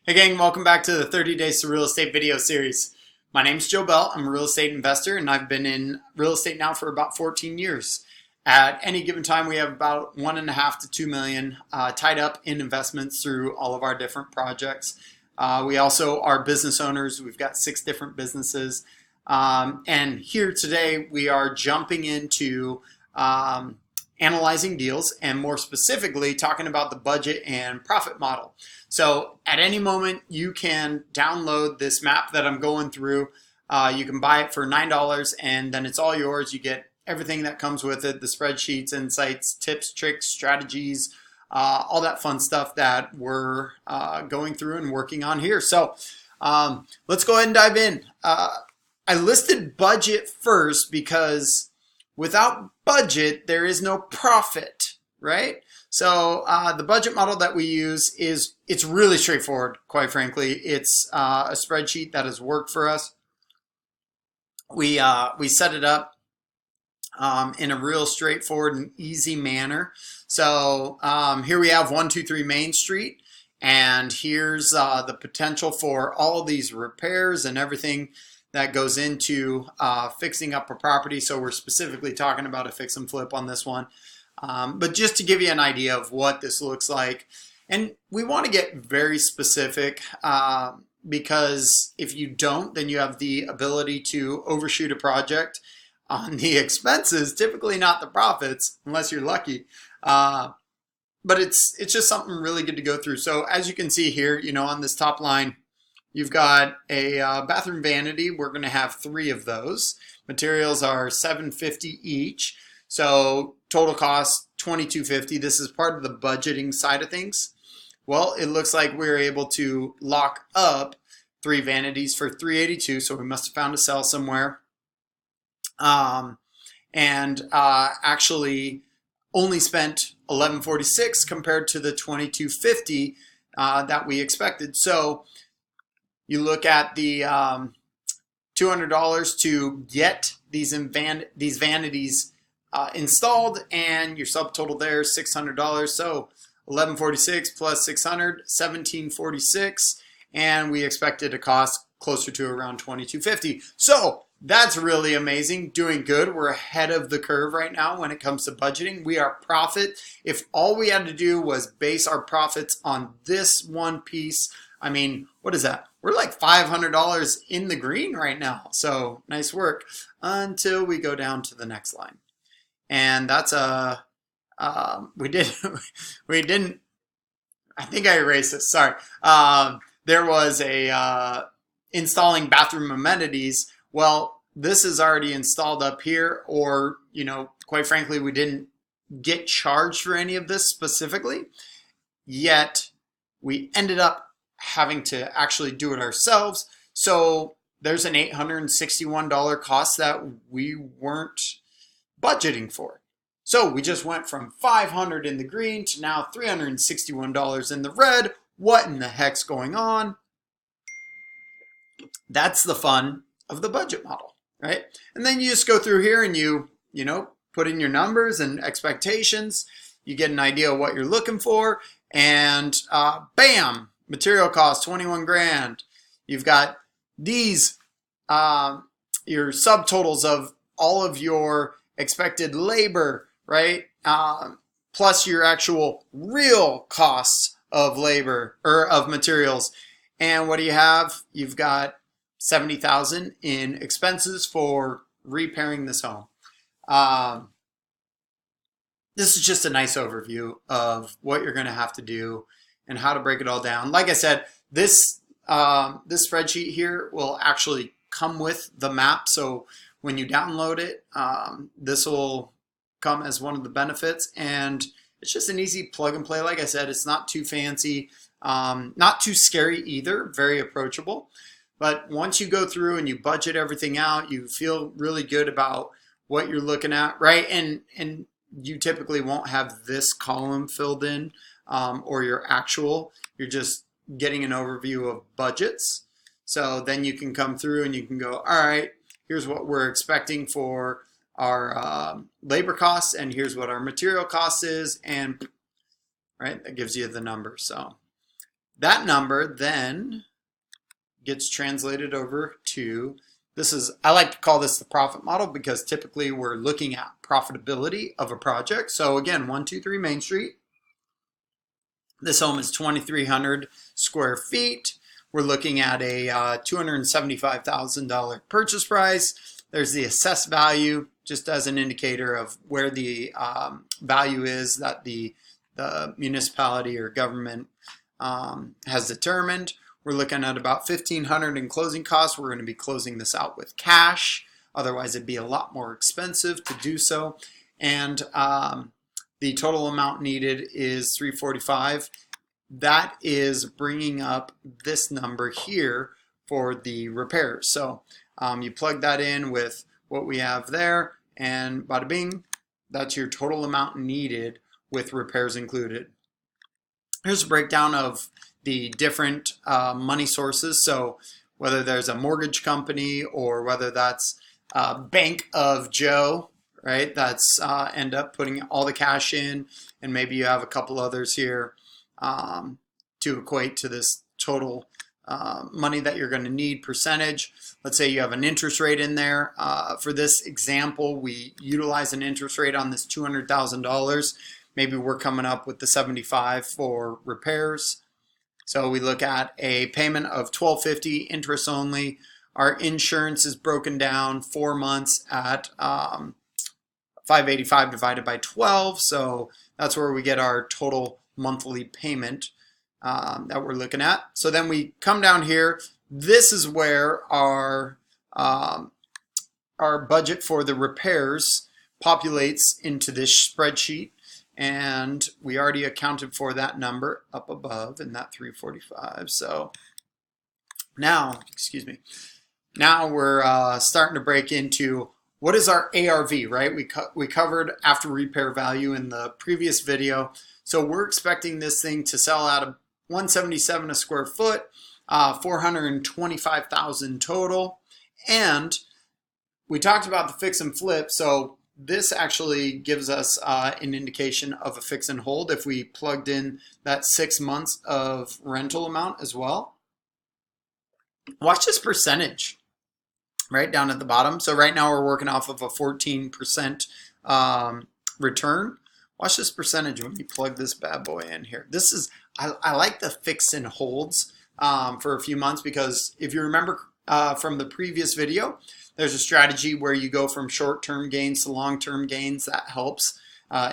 Hey gang, welcome back to the 30 Days to Real Estate video series. My name's Joe Bell. I'm a real estate investor and I've been in real estate now for about 14 years. At any given time, we have about 1.5 to 2 million tied up in investments through all of our different projects. We also are business owners. We've got 6 different businesses. And here today, we are jumping into analyzing deals and more specifically talking about the budget and profit model. So at any moment you can download this map that I'm going through. You can buy it for $9 and then it's all yours. You get everything that comes with it, the spreadsheets, insights, tips, tricks, strategies, all that fun stuff that we're going through and working on here. So let's go ahead and dive in. I listed budget first because without budget, there is no profit, right? So the budget model that we use it's really straightforward, quite frankly. It's a spreadsheet that has worked for us. We set it up in a real straightforward and easy manner. So here we have 123 Main Street, and here's the potential for all of these repairs and everything that goes into fixing up a property. So we're specifically talking about a fix and flip on this one. But just to give you an idea of what this looks like, and we want to get very specific because if you don't, then you have the ability to overshoot a project on the expenses, typically not the profits, unless you're lucky. But it's just something really good to go through. So as you can see here, on this top line, you've got a bathroom vanity. We're going to have 3 of those. Materials are $750 each. So total cost $2,250. This is part of the budgeting side of things. Well, it looks like we're able to lock up 3 vanities for $382. So we must have found a sell somewhere. Actually only spent $1,146 compared to the $2,250 that we expected. So you look at the $200 to get these vanities installed, and your subtotal there is $600. So $1,146 plus 600, $1,746, and we expected a cost closer to around $2,250. So that's really amazing. Doing good. We're ahead of the curve right now when it comes to budgeting. We are profit. If all we had to do was base our profits on this one piece, I mean, what is that? We're like $500 in the green right now. So nice work until we go down to the next line. And that's we didn't, I think I erased this. Sorry. There was a installing bathroom amenities. Well, this is already installed up here, or, quite frankly, we didn't get charged for any of this specifically, yet we ended up having to actually do it ourselves. So there's an $861 cost that we weren't budgeting for. So we just went from $500 in the green to now $361 in the red. What in the heck's going on? That's the fun of the budget model, right? And then you just go through here and you put in your numbers and expectations. You get an idea of what you're looking for, and bam, material cost 21 grand. You've got these your subtotals of all of your expected labor, right? Plus your actual real costs of labor or of materials. And what do you have? You've got $70,000 in expenses for repairing this home. This is just a nice overview of what you're going to have to do and how to break it all down. Like I said, this spreadsheet here will actually come with the map. So when you download it, this will come as one of the benefits, and it's just an easy plug and play. Like I said, it's not too fancy, not too scary either, very approachable. But once you go through and you budget everything out, you feel really good about what you're looking at, right? And you typically won't have this column filled in or your actual. You're just getting an overview of budgets. So then you can come through and you can go, all right, here's what we're expecting for our labor costs, and here's what our material cost is, and right, that gives you the number. So That number then gets translated over to, I like to call this the profit model because typically we're looking at profitability of a project. So again, 123 Main Street. This home is 2,300 square feet. We're looking at a $275,000 purchase price. There's the assessed value, just as an indicator of where the value is that the municipality or government has determined. We're looking at about $1,500 in closing costs. We're going to be closing this out with cash. Otherwise, it'd be a lot more expensive to do so. And the total amount needed is $345,000. That is bringing up this number here for the repairs. So you plug that in with what we have there, and bada bing, that's your total amount needed with repairs included. Here's a breakdown of the different money sources. So whether there's a mortgage company or whether that's Bank of Joe, right? That's end up putting all the cash in, and maybe you have a couple others here to equate to this total money that you're going to need percentage. Let's say you have an interest rate in there. For this example, we utilize an interest rate on this $200,000. Maybe we're coming up with the 75 for repairs. So we look at a payment of $1,250, interest only. Our insurance is broken down 4 months at $585 divided by 12. So that's where we get our total monthly payment that we're looking at. So then we come down here. This is where our budget for the repairs populates into this spreadsheet. And we already accounted for that number up above in that 345. So now, now we're starting to break into what is our ARV, right? We covered after repair value in the previous video. So we're expecting this thing to sell out of $177 a square foot, $425,000 total. And we talked about the fix and flip. So this actually gives us an indication of a fix and hold if we plugged in that 6 months of rental amount as well. Watch this percentage right down at the bottom. So right now we're working off of a 14% return. Watch this percentage when you plug this bad boy in here. This is, I like the fix and holds for a few months because if you remember from the previous video, there's a strategy where you go from short-term gains to long-term gains that helps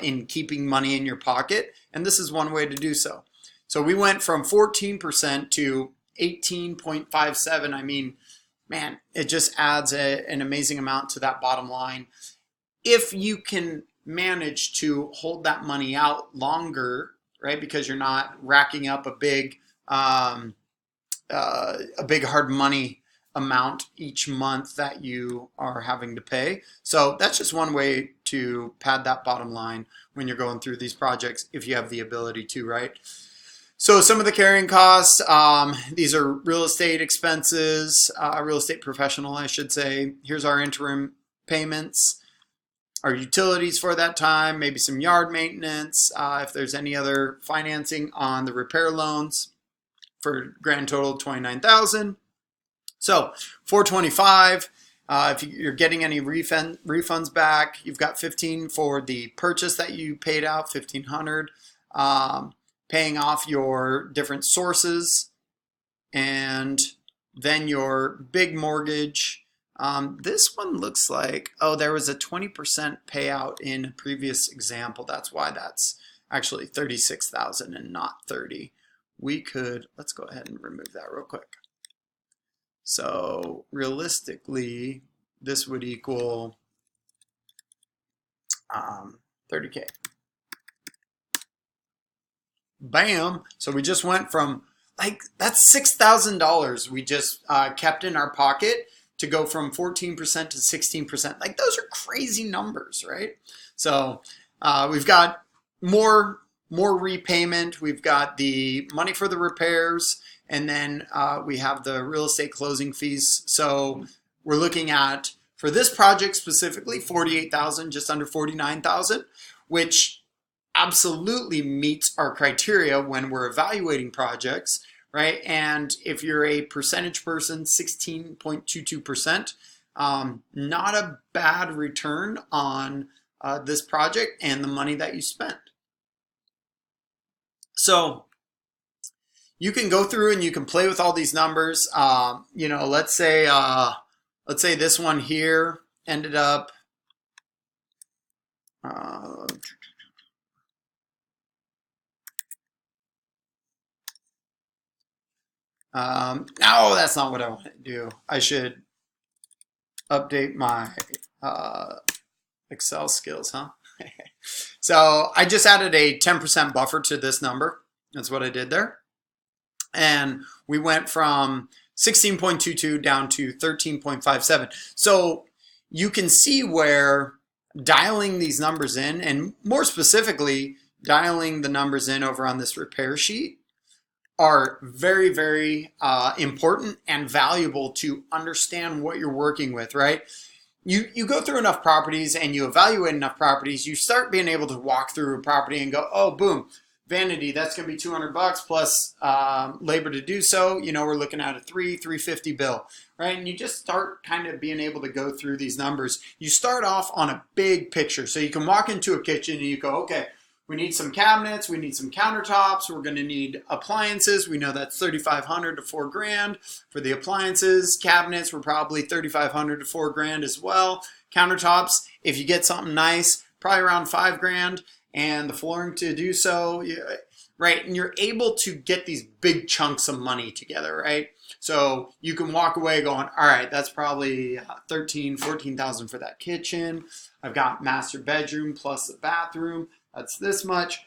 in keeping money in your pocket. And this is one way to do so. So we went from 14% to 18.57. I mean, man, it just adds an amazing amount to that bottom line. If you can manage to hold that money out longer, right? Because you're not racking up a big hard money amount each month that you are having to pay. So that's just one way to pad that bottom line when you're going through these projects, if you have the ability to, right? So some of the carrying costs, these are real estate expenses, real estate professional, I should say. Here's our interim payments, our utilities for that time, maybe some yard maintenance, if there's any other financing on the repair loans, for grand total $29,000. So $425. If you're getting any refunds back, you've got $15 for the purchase that you paid out, $1,500. Paying off your different sources, and then your big mortgage. This one looks like, oh, there was a 20% payout in a previous example. That's why that's actually $36,000 and not $30,000. Let's go ahead and remove that real quick. So realistically, this would equal $30K. Bam. So we just went from, like, that's $6,000 we just kept in our pocket to go from 14% to 16%. Like, those are crazy numbers, right? So we've got more repayment. We've got the money for the repairs, and then we have the real estate closing fees. So we're looking at, for this project specifically, $48,000, just under $49,000, which absolutely meets our criteria when we're evaluating projects, right? And if you're a percentage person, 16.22%, not a bad return on this project and the money that you spent. So you can go through and you can play with all these numbers. You know, let's say this one here ended up no, that's not what I want to do. I should update my Excel skills, huh? So I just added a 10% buffer to this number. That's what I did there. And we went from 16.22 down to 13.57. So you can see where dialing these numbers in, and more specifically, dialing the numbers in over on this repair sheet, are very, very important and valuable to understand what you're working with, right? You go through enough properties and you evaluate enough properties, you start being able to walk through a property and go, oh, boom, vanity, that's going to be $200 plus labor to do so. You know, we're looking at a $350 bill, right? And you just start kind of being able to go through these numbers. You start off on a big picture. So you can walk into a kitchen and you go, okay, we need some cabinets, we need some countertops, we're going to need appliances. We know that's $3,500 to $4,000 for the appliances. Cabinets were probably $3,500 to $4,000 as well. Countertops, if you get something nice, probably around $5,000, and the flooring to do so, right? And you're able to get these big chunks of money together, right? So you can walk away going, all right, that's probably $13,000, $14,000 for that kitchen. I've got master bedroom plus the bathroom. That's this much.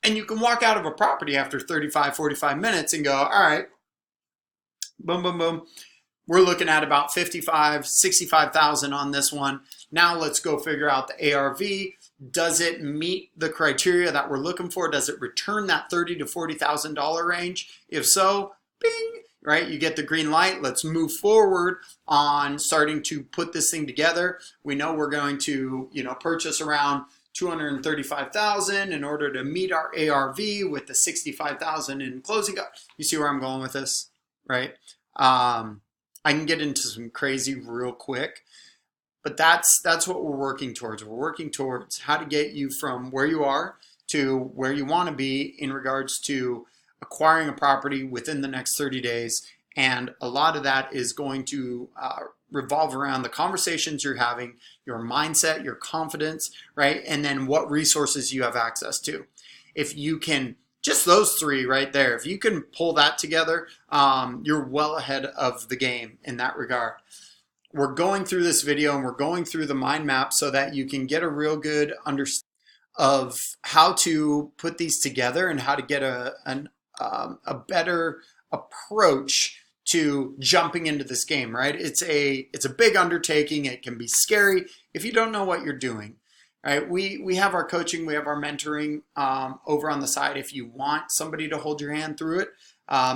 And you can walk out of a property after 35, 45 minutes and go, all right, boom, boom, boom. We're looking at about 55, 65,000 on this one. Now let's go figure out the ARV. Does it meet the criteria that we're looking for? Does it return that $30,000 to $40,000 range? If so, bing, right? You get the green light. Let's move forward on starting to put this thing together. We know we're going to, purchase around $235,000 in order to meet our ARV with the $65,000 in closing. You see where I'm going with this, right? I can get into some crazy real quick, but that's what we're working towards. We're working towards how to get you from where you are to where you want to be in regards to acquiring a property within the next 30 days. And a lot of that is going to revolve around the conversations you're having, your mindset, your confidence, right? And then what resources you have access to. If you can, just those three right there, if you can pull that together, you're well ahead of the game in that regard. We're going through this video and we're going through the mind map so that you can get a real good understanding of how to put these together and how to get a better approach to jumping into this game, right? It's a big undertaking. It can be scary if you don't know what you're doing, right? We have our coaching, we have our mentoring over on the side. If you want somebody to hold your hand through it,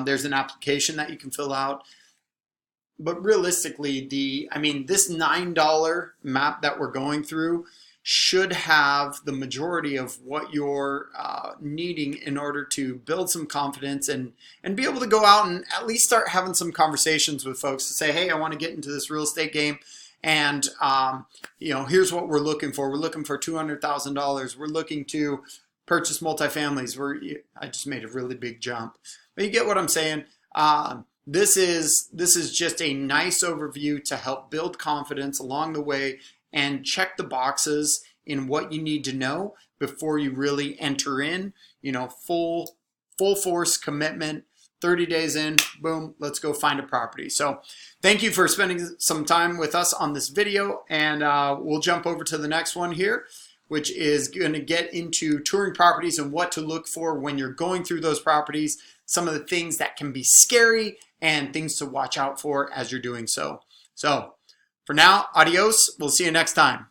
there's an application that you can fill out. But realistically, this $9 map that we're going through should have the majority of what you're needing in order to build some confidence and be able to go out and at least start having some conversations with folks to say, hey, I want to get into this real estate game. And, here's what we're looking for. We're looking for $200,000. We're looking to purchase multifamilies. I just made a really big jump. But you get what I'm saying. This is just a nice overview to help build confidence along the way and check the boxes in what you need to know before you really enter in, full force commitment. 30 days in, boom, let's go find a property. So thank you for spending some time with us on this video, and we'll jump over to the next one here, which is going to get into touring properties and what to look for when you're going through those properties, some of the things that can be scary and things to watch out for as you're doing so. So for now, adios. We'll see you next time.